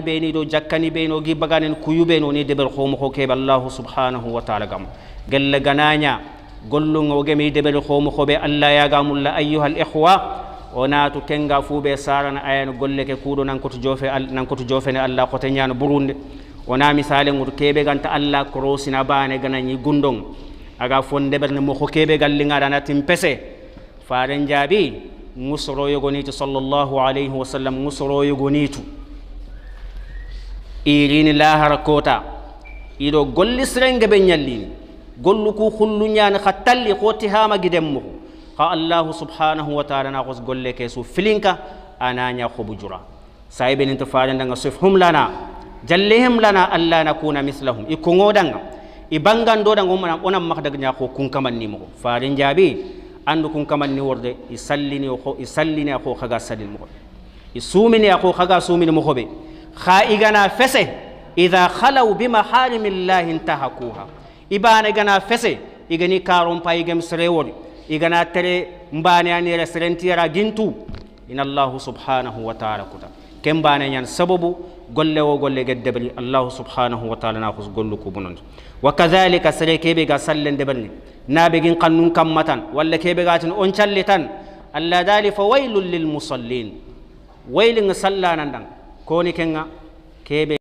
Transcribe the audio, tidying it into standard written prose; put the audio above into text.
beni do jakkani beno gi baganen kuyubeno ni debel khomo ko kebe Allah subhanahu wa ta'ala gam gelle gananya gollu ngogemi debel khomo ko be Allah ya gamulla ayyuhal ikhwa onatu kenga fube sarana ayan golle ke kudo nan ko to jofe ne Allah ko te nyaan burunde ona misale ngur kebe ganta Allah krosina bane ganani gundong aga fonde berne mo ko kebe gallinga dana timpese faaren jabi musoro yogonitu sallallahu alayhi wa sallam musoro yogonitu irini lahara kota ido golli srenge be nyallini gollu ku khullu nyaan khatalli khoti hama gidemmo ha Allah subhanahu wa ta'ala na khos golle ke su filinka ananya khubujura saybe nin to faaranda nga sufhum lana jallihim lana alla nakuna mislahum ikungodanga ibangando danga onam makdag nya ko kun kamanni mo faaren jabi andu kun kamanni worde isallini ko khaga sadil mo isumini ko khaga sumini mo khobe خائغنا فسه إذا خلوا بمحارم الله انتهكوها إبانا غنا فسه إغني كارون بايغم سريور إغنا تري مباني أني رسرنتيرا جنتو إن الله سبحانه وتعالى كتا كم باني ين سببو قل وقل قدبري الله سبحانه وتعالى ناخذ قل كبنون وكذلك سري كيبغا سلن دبرني نابغين قانون كمتان ولا كيبغاتن أنشلتان ألا ذلك فويل للمصلين ويل صلى نندن كوني كنغا كيبي